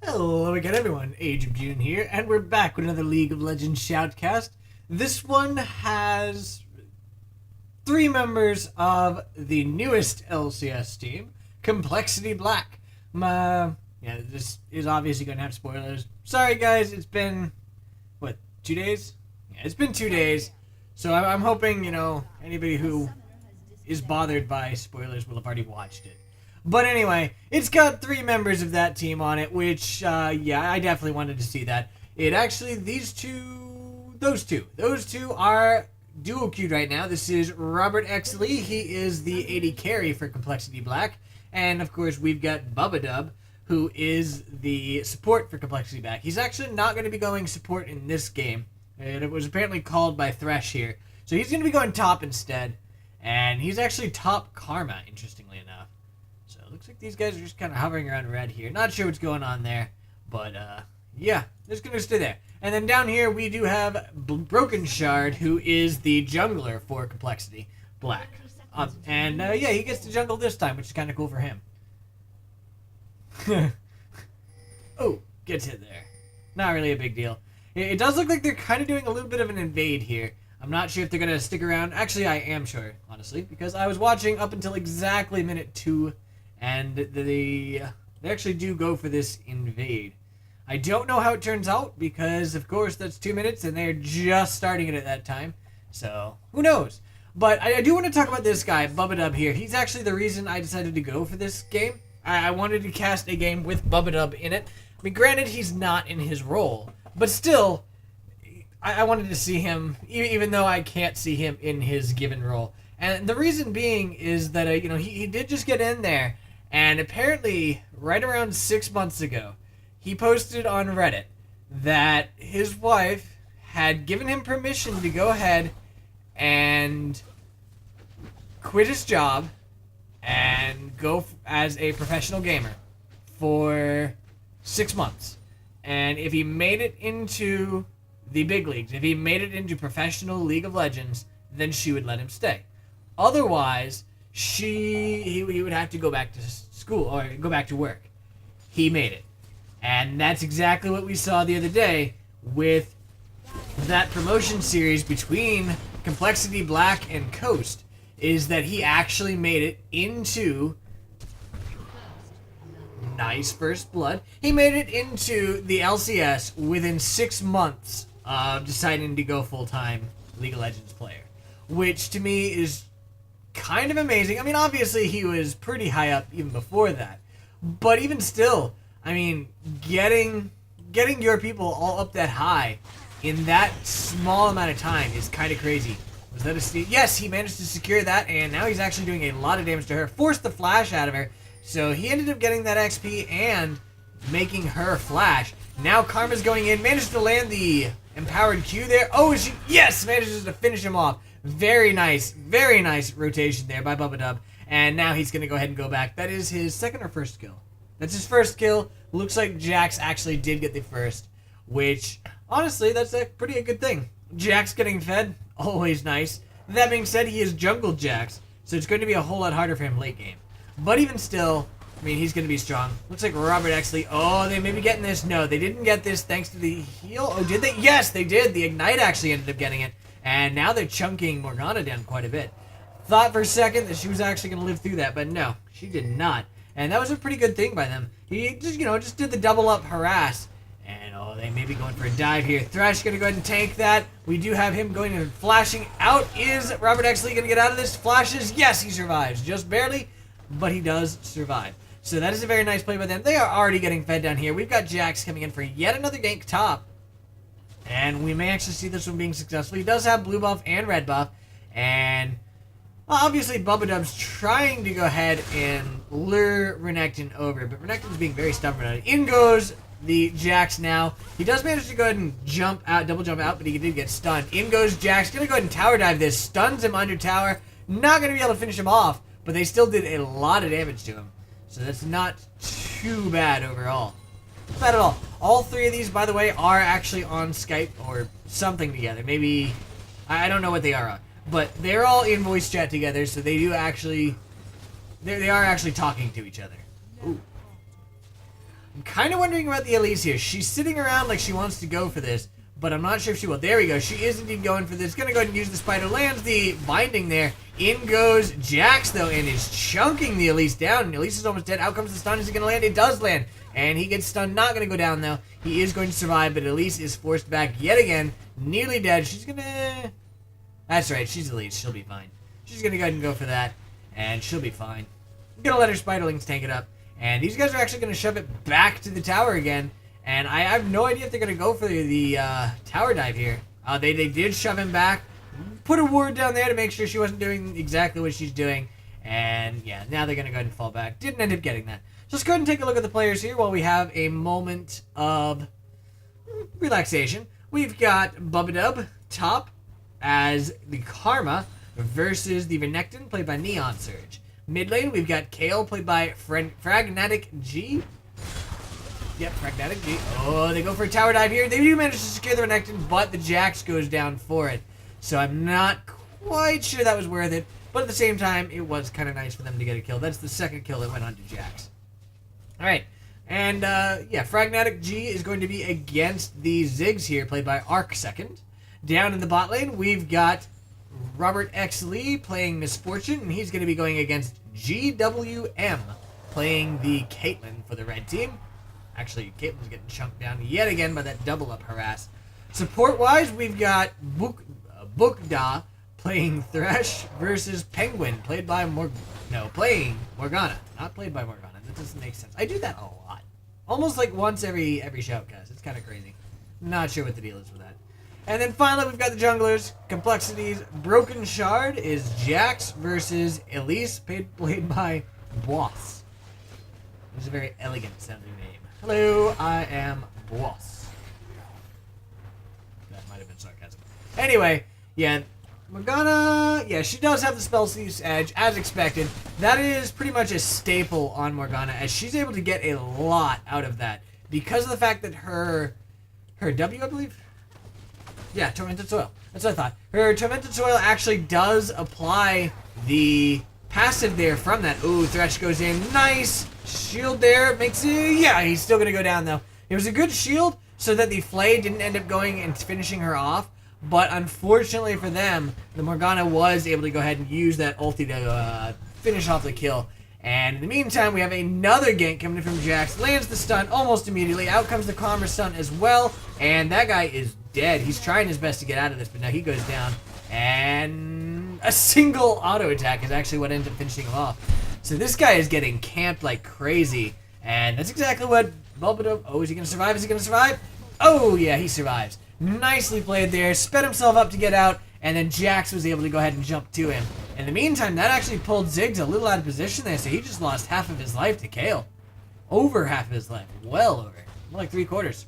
Hello again everyone, Age of June here, and we're back with another League of Legends Shoutcast. This one has 3 members of the newest LCS team, Complexity.Black. This is obviously going to have spoilers. Sorry guys, it's been, 2 days? Yeah, it's been 2 days, so I'm hoping, anybody who is bothered by spoilers will have already watched it. But anyway, it's got 3 members of that team on it, which, I definitely wanted to see that. It actually, those two are dual queued right now. This is Robert X. Lee. He is the AD carry for Complexity.Black. And, of course, we've got Bubbadub, who is the support for Complexity.Black. He's actually not going to be going support in this game. It was apparently called by Thresh here. So he's going to be going top instead. And he's actually top Karma, interestingly enough. So it looks like these guys are just kind of hovering around red here. Not sure what's going on there. But, yeah, just going to stay there. And then down here we do have Broken Shard, who is the jungler for Complexity.Black. He gets to jungle this time, which is kind of cool for him. Oh, gets hit there. Not really a big deal. It does look like they're kind of doing a little bit of an invade here. I'm not sure if they're going to stick around. Actually, I am sure, honestly, because I was watching up until exactly minute 2, and they actually do go for this invade. I don't know how it turns out, because, of course, that's 2 minutes, and they're just starting it at that time. So, who knows? But I do want to talk about this guy, Bubbadub here. He's actually the reason I decided to go for this game. I wanted to cast a game with Bubbadub in it. I mean, granted, he's not in his role, but still, I wanted to see him, even though I can't see him in his given role. And the reason being is that, he did just get in there, and apparently, right around 6 months ago, he posted on Reddit that his wife had given him permission to go ahead and quit his job and go as a professional gamer for 6 months. And if he made it into the big leagues, if he made it into professional League of Legends, then she would let him stay. Otherwise, he would have to go back to school or go back to work. He made it. And that's exactly what we saw the other day with that promotion series between Complexity.Black and Coast, is that he actually made it into nice first blood. He made it into the LCS within 6 months of deciding to go full-time League of Legends player, which to me is kind of amazing. I mean, obviously he was pretty high up even before that, but even still, I mean, getting your people all up that high in that small amount of time is kind of crazy. Was that a steal? Yes, he managed to secure that, and now he's actually doing a lot of damage to her. Forced the flash out of her, so he ended up getting that XP and making her flash. Now Karma's going in, managed to land the empowered Q there. Oh, yes, manages to finish him off. Very nice rotation there by Bubbadub. And now he's going to go ahead and go back. That is his second or first kill. That's his first kill. Looks like Jax actually did get the first, which, honestly, that's a pretty good thing. Jax getting fed, always nice. That being said, he is jungle Jax, so it's going to be a whole lot harder for him late game. But even still, I mean, he's going to be strong. Looks like Robert X. Lee. Oh, they may be getting this. No, they didn't get this thanks to the heal. Oh, did they? Yes, they did. The Ignite actually ended up getting it. And now they're chunking Morgana down quite a bit. Thought for a second that she was actually going to live through that, but no, she did not. And that was a pretty good thing by them. He just did the double up harass. And, they may be going for a dive here. Thresh going to go ahead and tank that. We do have him going and flashing out. Is Robert X. Lee going to get out of this? Flashes. Yes, he survives. Just barely, but he does survive. So that is a very nice play by them. They are already getting fed down here. We've got Jax coming in for yet another gank top. And we may actually see this one being successful. He does have blue buff and red buff. And obviously Bubbadub's trying to go ahead and lure Renekton over. But Renekton's being very stubborn on it. In goes the Jax now. He does manage to go ahead and double jump out, but he did get stunned. In goes Jax. Gonna go ahead and tower dive this. Stuns him under tower. Not gonna be able to finish him off, but they still did a lot of damage to him. So that's not too bad overall. Not bad at all. All 3 of these, by the way, are actually on Skype or something together. Maybe, I don't know what they are on. But they're all in voice chat together, so they do actually, they are actually talking to each other. Ooh. I'm kind of wondering about the Elise here. She's sitting around like she wants to go for this, but I'm not sure if she will. There we go. She is indeed going for this. Gonna go ahead and use the spider. Lands the binding there. In goes Jax, though, and is chunking the Elise down. Elise is almost dead. Out comes the stun. Is he gonna land? It does land. And he gets stunned. Not gonna go down, though. He is going to survive, but Elise is forced back yet again. Nearly dead. She's gonna... That's right. She's Elise. She'll be fine. She's gonna go ahead and go for that, and she'll be fine. I'm gonna let her spiderlings tank it up. And these guys are actually gonna shove it back to the tower again. And I have no idea if they're going to go for the tower dive here. They did shove him back. Put a ward down there to make sure she wasn't doing exactly what she's doing. And yeah, now they're going to go ahead and fall back. Didn't end up getting that. So let's go ahead and take a look at the players here while we have a moment of relaxation. We've got Bubbadub top as the Karma versus the Renekton played by Neon Surge. Mid lane, we've got Kale played by Fragnatic G. Yep, Pragmatic G. Oh, they go for a tower dive here. They do manage to secure the Renekton, but the Jax goes down for it. So I'm not quite sure that was worth it. But at the same time, it was kind of nice for them to get a kill. That's the second kill that went on to Jax. Alright. And, yeah, Pragmatic G is going to be against the Ziggs here, played by Arc second. Down in the bot lane, we've got Robert X. Lee playing Misfortune, and he's going to be going against GWM, playing the Caitlyn for the red team. Actually, Caitlyn's getting chunked down yet again by that double-up harass. Support-wise, we've got Bookda playing Thresh versus Penguin, playing Morgana. Not played by Morgana. That doesn't make sense. I do that a lot. Almost like once every Shoutcast. It's kind of crazy. Not sure what the deal is with that. And then finally, we've got the junglers. Complexity's Broken Shard is Jax versus Elise, played by Boss. It's a very elegant sounding name. Hello, I am Boss. That might have been sarcasm. Anyway, yeah, Morgana, yeah, she does have the spell thief's edge, as expected. That is pretty much a staple on Morgana, as she's able to get a lot out of that. Because of the fact that her W, I believe? Yeah, Tormented Soil. That's what I thought. Her Tormented Soil actually does apply the passive there from that. Ooh, Thresh goes in. Nice! Shield there. Makes it... Yeah, he's still going to go down, though. It was a good shield so that the Flay didn't end up going and finishing her off. But unfortunately for them, the Morgana was able to go ahead and use that ulti to finish off the kill. And in the meantime, we have another gank coming in from Jax. Lands the stun almost immediately. Out comes the Karma stun as well. And that guy is dead. He's trying his best to get out of this, but now he goes down. And a single auto attack is actually what ends up finishing him off. So this guy is getting camped like crazy. And that's exactly what Bubbadub... Oh, is he going to survive? Is he going to survive? Oh, yeah, he survives. Nicely played there. Sped himself up to get out. And then Jax was able to go ahead and jump to him. In the meantime, that actually pulled Ziggs a little out of position there, so he just lost half of his life to Kale. Over half of his life. Well over. More like 3/4.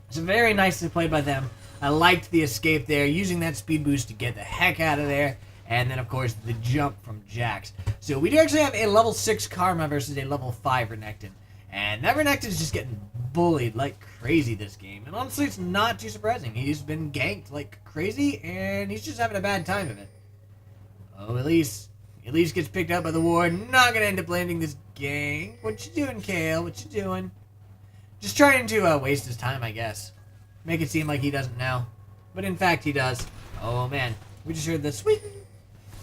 So very nicely played by them. I liked the escape there, using that speed boost to get the heck out of there. And then, of course, the jump from Jax. So we do actually have a level 6 Karma versus a level 5 Renekton. And that Renekton is just getting bullied like crazy this game. And honestly, it's not too surprising. He's been ganked like crazy, and he's just having a bad time of it. Oh, Elise gets picked up by the ward. Not going to end up landing this gank. What you doing, Kale? What you doing? Just trying to waste his time, I guess. Make it seem like he doesn't know. But in fact, he does. Oh, man. We just heard the sweet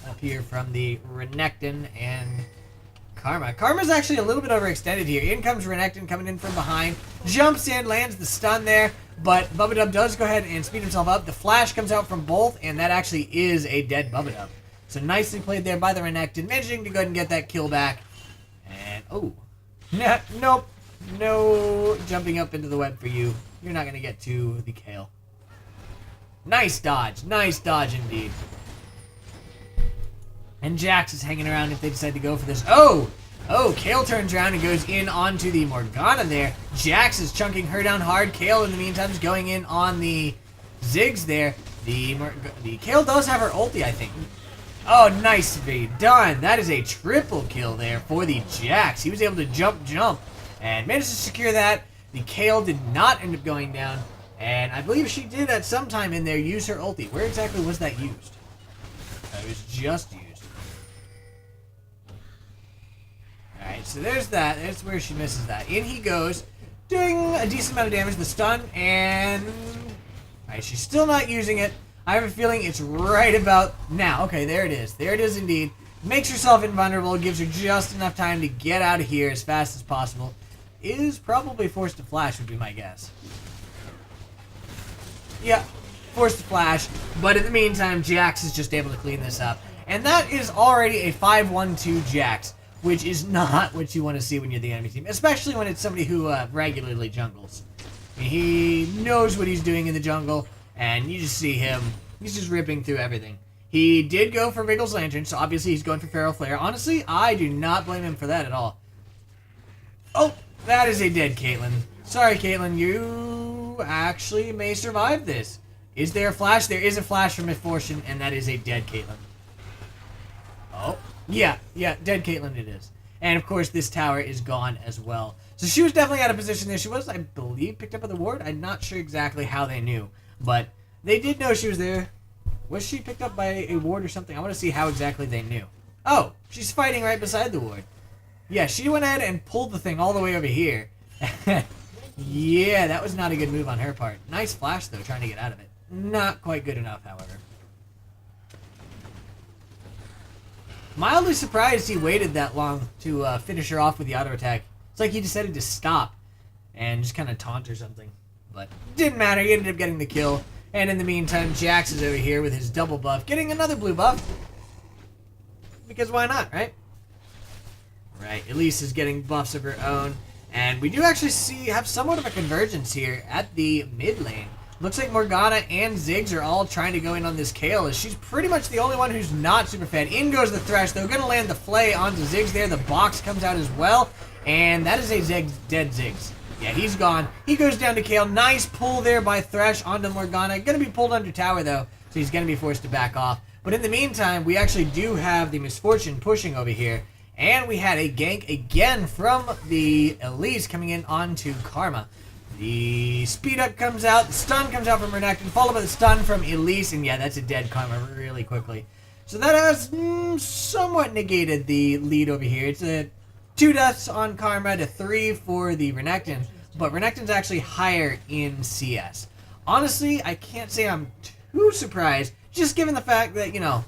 up here from the Renekton and Karma. Karma's actually a little bit overextended here. In comes Renekton coming in from behind. Jumps in, lands the stun there. But Bubbadub does go ahead and speed himself up. The flash comes out from both, and that actually is a dead Bubbadub. So nicely played there by the Renekton, managing to go ahead and get that kill back. And, oh. Nope. No jumping up into the web for you. You're not going to get to the Kale. Nice dodge. Nice dodge indeed. And Jax is hanging around if they decide to go for this. Oh! Oh, Kale turns around and goes in onto the Morgana there. Jax is chunking her down hard. Kale, in the meantime, is going in on the Ziggs there. The Kale does have her ulti, I think. Oh, nicely done. That is a triple kill there for the Jax. He was able to jump, and managed to secure that. The Kale did not end up going down, and I believe she did at some time in there use her ulti. Where exactly was that used? It was just used. Alright, so there's that. There's where she misses that. In he goes, doing a decent amount of damage. The stun, and... Alright, she's still not using it. I have a feeling it's right about now. Okay, there it is. There it is indeed. Makes herself invulnerable, gives her just enough time to get out of here as fast as possible. Is probably forced to flash, would be my guess. Yeah, forced to flash. But in the meantime, Jax is just able to clean this up. And that is already a 5-1-2 Jax, which is not what you want to see when you're the enemy team, especially when it's somebody who regularly jungles. I mean, he knows what he's doing in the jungle, and you just see him. He's just ripping through everything. He did go for Wriggle's Lantern, so obviously he's going for Feral Flare. Honestly, I do not blame him for that at all. Oh, that is a dead Caitlyn. Sorry, Caitlyn, you actually may survive this. Is there a flash? There is a flash from Misfortune, and that is a dead Caitlyn. Oh, yeah, dead Caitlyn it is. And of course, this tower is gone as well. So she was definitely out of position there. She was, I believe, picked up at the ward. I'm not sure exactly how they knew, but they did know she was there. Was she picked up by a ward or something? I want to see how exactly they knew. Oh, she's fighting right beside the ward. Yeah, she went ahead and pulled the thing all the way over here. Yeah, that was not a good move on her part. Nice flash, though, trying to get out of it. Not quite good enough, however. Mildly surprised he waited that long to finish her off with the auto attack. It's like he decided to stop and just kind of taunt or something. But didn't matter, he ended up getting the kill. And in the meantime, Jax is over here with his double buff, getting another blue buff. Because why not, right? Right, Elise is getting buffs of her own. And we do actually have somewhat of a convergence here at the mid lane. Looks like Morgana and Ziggs are all trying to go in on this Kayle, as she's pretty much the only one who's not super fed. In goes the Thresh, though. Gonna land the Flay onto Ziggs there. The box comes out as well. And that is a dead Ziggs. Yeah, he's gone. He goes down to Kayle. Nice pull there by Thresh onto Morgana. Gonna be pulled under tower, though, so he's gonna be forced to back off. But in the meantime, we actually do have the Misfortune pushing over here. And we had a gank again from the Elise coming in onto Karma. The speed up comes out, the stun comes out from Renekton, followed by the stun from Elise, and yeah, that's a dead Karma really quickly. So that has somewhat negated the lead over here. It's a 2 deaths on Karma to 3 for the Renekton, but Renekton's actually higher in CS. Honestly, I can't say I'm too surprised, just given the fact that, you know,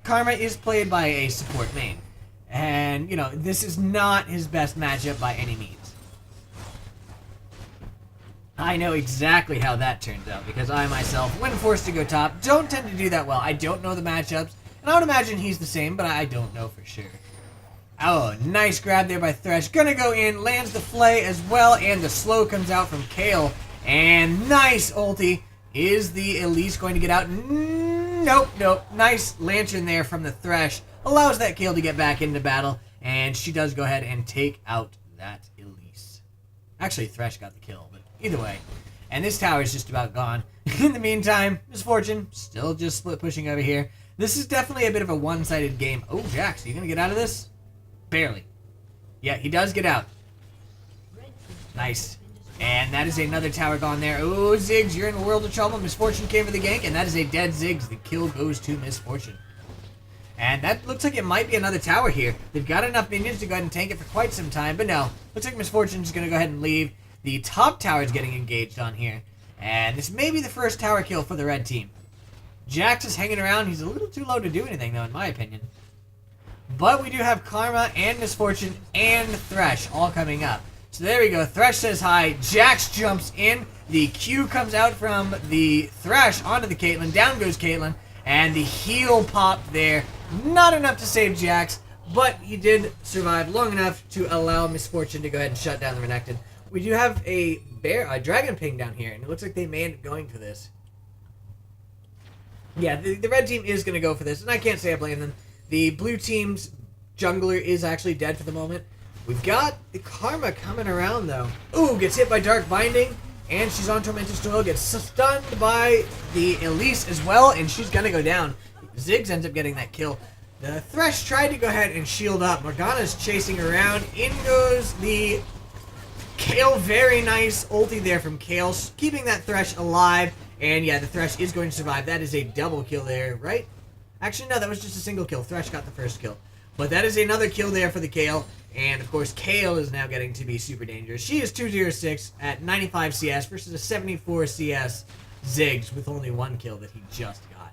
Karma is played by a support main. And, you know, this is not his best matchup by any means. I know exactly how that turns out, because I myself, when forced to go top, don't tend to do that well. I don't know the matchups, and I would imagine he's the same, but I don't know for sure. Oh, nice grab there by Thresh. Gonna go in, lands the Flay as well, and the slow comes out from Kayle. And nice ulti. Is the Elise going to get out? Nope. Nice lantern there from the Thresh. Allows that Kayle to get back into battle, and she does go ahead and take out that Elise. Actually, Thresh got the kill, but either way. And this tower is just about gone. In the meantime, Misfortune still just split pushing over here. This is definitely a bit of a one-sided game. Oh, Jax, are you going to get out of this? Barely. Yeah, he does get out. Nice. And that is another tower gone there. Oh, Ziggs, you're in a world of trouble. Misfortune came for the gank, and that is a dead Ziggs. The kill goes to Misfortune. And that looks like it might be another tower here. They've got enough minions to go ahead and tank it for quite some time, but no. Looks like Misfortune's going to go ahead and leave. The top tower is getting engaged on here. And this may be the first tower kill for the red team. Jax is hanging around. He's a little too low to do anything, though, in my opinion. But we do have Karma and Misfortune and Thresh all coming up. So there we go. Thresh says hi. Jax jumps in. The Q comes out from the Thresh onto the Caitlyn. Down goes Caitlyn. And the heal pop there. Not enough to save Jax, but he did survive long enough to allow Misfortune to go ahead and shut down the Renekton. We do have a dragon ping down here, and it looks like they may end up going for this. Yeah, the red team is going to go for this, and I can't say I blame them. The blue team's jungler is actually dead for the moment. We've got the Karma coming around, though. Ooh, gets hit by Dark Binding, and she's on Tormented Soil, gets stunned by the Elise as well, and she's going to go down. Ziggs ends up getting that kill. The Thresh tried to go ahead and shield up. Morgana's chasing around. In goes the Kayle. Very nice ulti there from Kayle, keeping that Thresh alive. And yeah, the Thresh is going to survive. That is a double kill there, right? Actually, no, that was just a single kill. Thresh got the first kill. But that is another kill there for the Kayle. And, of course, Kale is now getting to be super dangerous. She is 206 at 95 CS versus a 74 CS Ziggs with only 1 kill that he just got.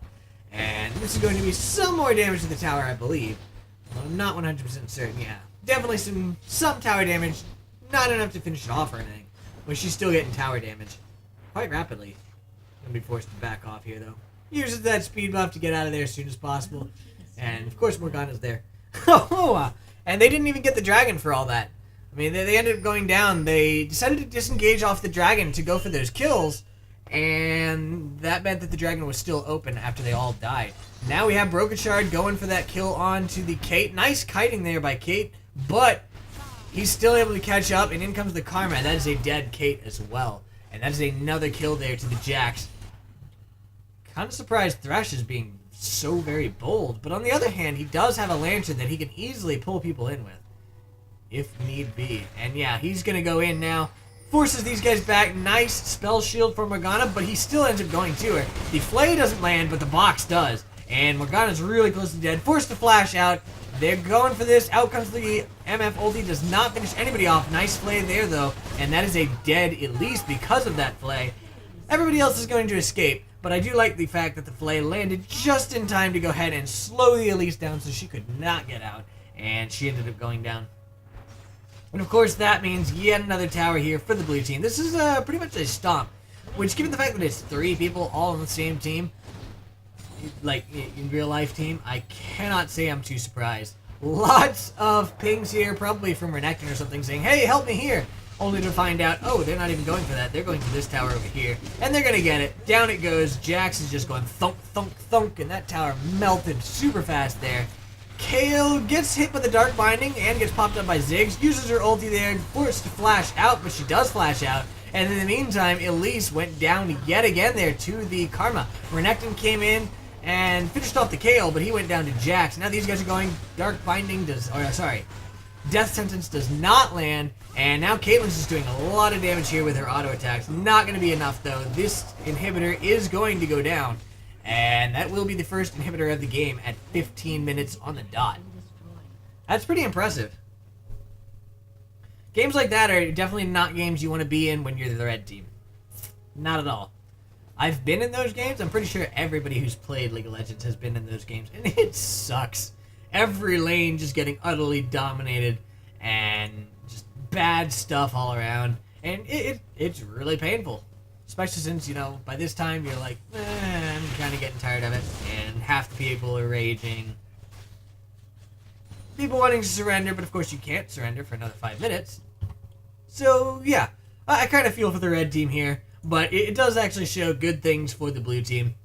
And this is going to be some more damage to the tower, I believe. Although I'm not 100% certain, yeah. Definitely some tower damage. Not enough to finish it off or anything. But she's still getting tower damage. Quite rapidly. Gonna be forced to back off here, though. Uses that speed buff to get out of there as soon as possible. And, of course, Morgana's there. And they didn't even get the dragon for all that. I mean, they ended up going down. They decided to disengage off the dragon to go for those kills. And that meant that the dragon was still open after they all died. Now we have Broken Shard going for that kill onto the Kate. Nice kiting there by Kate. But he's still able to catch up. And in comes the Karma. That is a dead Kate as well. And that is another kill there to the Jax. Kind of surprised Thresh is being so very bold, but on the other hand, he does have a lantern that he can easily pull people in with, if need be. And yeah, he's gonna go in now, forces these guys back. Nice spell shield for Morgana, but he still ends up going to her. The Flay doesn't land, but the box does, and Morgana's really close to dead, forced to flash out. They're going for this. Out comes the MF ulti, does not finish anybody off. Nice Flay there though, and that is a dead Elise because of that Flay. Everybody else is going to escape. But I do like the fact that the Flay landed just in time to go ahead and slow the Elise down so she could not get out. And she ended up going down. And of course that means yet another tower here for the blue team. This is pretty much a stomp. Which, given the fact that it's 3 people all on the same team, like in real life team, I cannot say I'm too surprised. Lots of pings here, probably from Renekton or something, saying, hey, help me here. Only to find out, oh, they're not even going for that. They're going for this tower over here. And they're going to get it. Down it goes. Jax is just going thunk, thunk, thunk. And that tower melted super fast there. Kale gets hit with the Dark Binding and gets popped up by Ziggs. Uses her ulti there. Forced to flash out, but she does flash out. And in the meantime, Elise went down yet again there to the Karma. Renekton came in and finished off the Kale, but he went down to Jax. Now these guys are going Dark Binding Death Sentence does not land, and now Caitlyn's just doing a lot of damage here with her auto attacks. Not going to be enough, though. This inhibitor is going to go down, and that will be the first inhibitor of the game at 15 minutes on the dot. That's pretty impressive. Games like that are definitely not games you want to be in when you're the red team. Not at all. I've been in those games. I'm pretty sure everybody who's played League of Legends has been in those games, and it sucks. Every lane just getting utterly dominated and just bad stuff all around. And it's really painful. Especially since, you know, by this time you're like, I'm kind of getting tired of it. And half the people are raging. People wanting to surrender, but of course you can't surrender for another 5 minutes. So, yeah. I kind of feel for the red team here. But it does actually show good things for the blue team.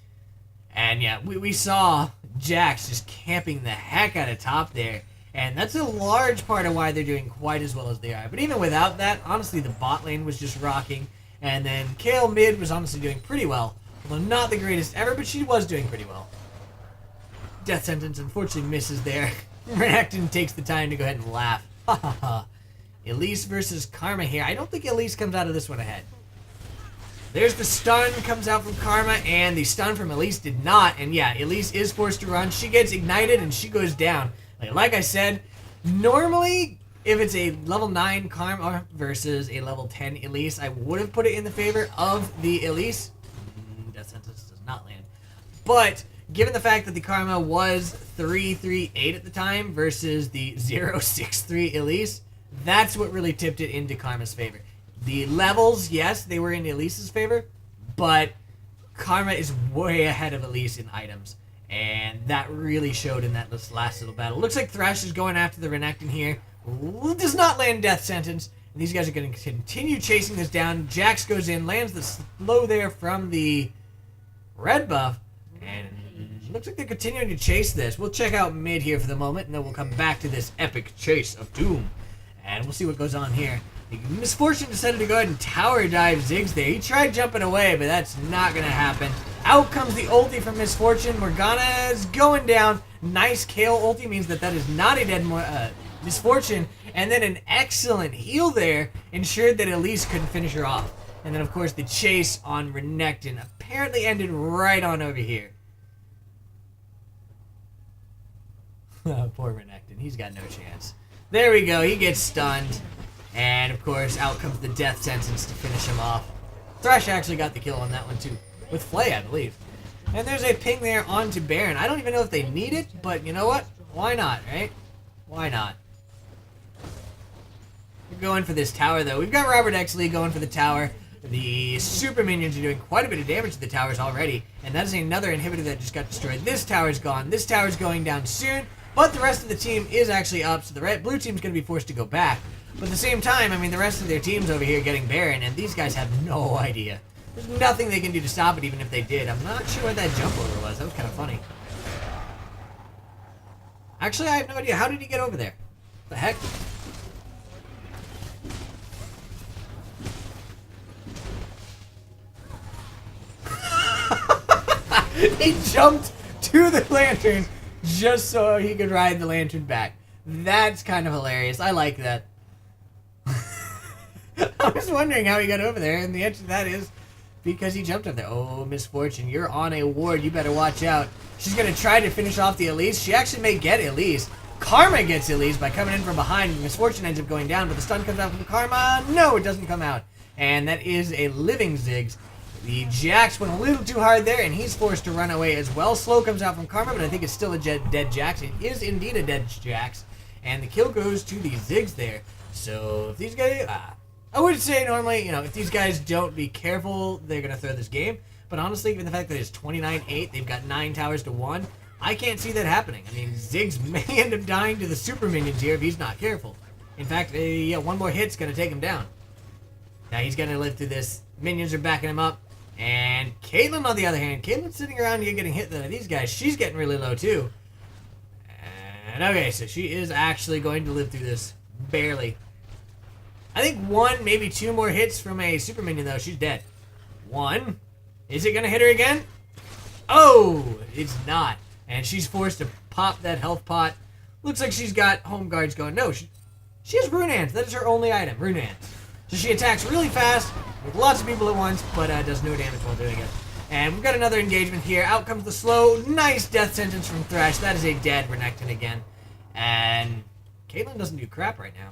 And yeah, we saw Jax just camping the heck out of top there. And that's a large part of why they're doing quite as well as they are. But even without that, honestly, the bot lane was just rocking. And then Kale mid was honestly doing pretty well. Although not the greatest ever, but she was doing pretty well. Death Sentence unfortunately misses there. Renekton takes the time to go ahead and laugh. Ha ha ha. Elise versus Karma here. I don't think Elise comes out of this one ahead. There's the stun, comes out from Karma, and the stun from Elise did not. And yeah, Elise is forced to run. She gets ignited, and she goes down. Like I said, normally, if it's a level 9 Karma versus a level 10 Elise, I would have put it in the favor of the Elise. Death Sentence does not land. But given the fact that the Karma was 338 at the time versus the 063 Elise, that's what really tipped it into Karma's favor. The levels, yes, they were in Elise's favor, but Karma is way ahead of Elise in items, and that really showed in that last little battle. Looks like Thresh is going after the Renekton here. Does not land Death Sentence, and these guys are going to continue chasing this down. Jax goes in, lands the slow there from the red buff, and looks like they're continuing to chase this. We'll check out mid here for the moment, and then we'll come back to this epic chase of doom, and we'll see what goes on here. Misfortune decided to go ahead and tower dive Ziggs there. He tried jumping away, but that's not going to happen. Out comes the ulti from Misfortune. Morgana is going down. Nice Kale ulti means that is not a dead Misfortune. And then an excellent heal there ensured that Elise couldn't finish her off. And then, of course, the chase on Renekton apparently ended right on over here. Poor Renekton. He's got no chance. There we go. He gets stunned. And, of course, out comes the death sentence to finish him off. Thresh actually got the kill on that one, too. With Flay, I believe. And there's a ping there onto Baron. I don't even know if they need it, but you know what? Why not, right? Why not? We're going for this tower, though. We've got Robert Exley going for the tower. The super minions are doing quite a bit of damage to the towers already. And that is another inhibitor that just got destroyed. This tower's gone. This tower's going down soon. But the rest of the team is actually up, so the blue team's going to be forced to go back. But at the same time, I mean, the rest of their team's over here getting Baron, and these guys have no idea. There's nothing they can do to stop it, even if they did. I'm not sure what that jump over was. That was kind of funny. Actually, I have no idea. How did he get over there? What the heck? He jumped to the lantern just so he could ride the lantern back. That's kind of hilarious. I like that. I was wondering how he got over there, and the answer to that is because he jumped up there. Oh, Misfortune, you're on a ward. You better watch out. She's going to try to finish off the Elise. She actually may get Elise. Karma gets Elise by coming in from behind. Misfortune ends up going down, but the stun comes out from Karma. No, it doesn't come out. And that is a living Ziggs. The Jax went a little too hard there, and he's forced to run away as well. Slow comes out from Karma, but I think it's still a dead Jax. It is indeed a dead Jax. And the kill goes to the Ziggs there. So if these guys... I would say normally, you know, if these guys don't be careful, they're going to throw this game. But honestly, given the fact that it's 29-8, they've got 9 towers to 1, I can't see that happening. I mean, Ziggs may end up dying to the super minions here if he's not careful. In fact, yeah, one more hit's going to take him down. Now he's going to live through this. Minions are backing him up. And Caitlyn, on the other hand, Caitlyn's sitting around here getting hit by these guys. She's getting really low, too. And okay, so she is actually going to live through this. Barely. I think 1, maybe 2 more hits from a super minion, though. She's dead. 1. Is it going to hit her again? Oh, it's not. And she's forced to pop that health pot. Looks like she's got home guards going. No, she has Rune Hands. That is her only item, Rune Hands. So she attacks really fast with lots of people at once, but does no damage while doing it. And we've got another engagement here. Out comes the slow. Nice death sentence from Thresh. That is a dead Renekton again. And Caitlyn doesn't do crap right now.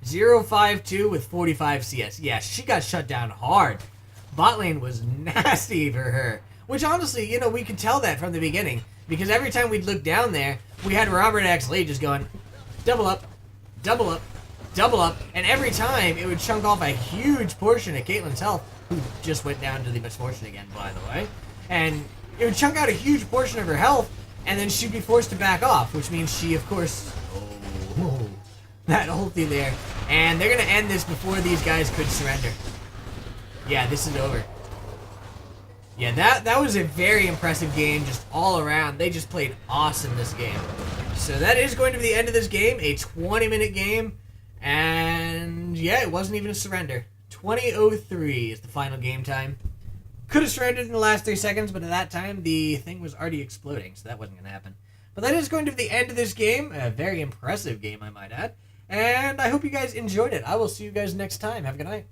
0-5-2 with 45 CS. Yeah, she got shut down hard. Bot lane was nasty for her. Which honestly, you know, we could tell that from the beginning. Because every time we'd look down there, we had Robert Exley just going, double up, double up, double up. And every time, it would chunk off a huge portion of Caitlyn's health, who just went down to the Misfortune again, by the way. And it would chunk out a huge portion of her health, and then she'd be forced to back off, which means she, of course... Oh, that ulti there. And they're going to end this before these guys could surrender. Yeah, this is over. Yeah, that was a very impressive game just all around. They just played awesome this game. So that is going to be the end of this game. A 20-minute game. And yeah, it wasn't even a surrender. 20:03 is the final game time. Could have surrendered in the last 3 seconds, but at that time, the thing was already exploding, so that wasn't going to happen. But that is going to be the end of this game. A very impressive game, I might add. And I hope you guys enjoyed it. I will see you guys next time. Have a good night.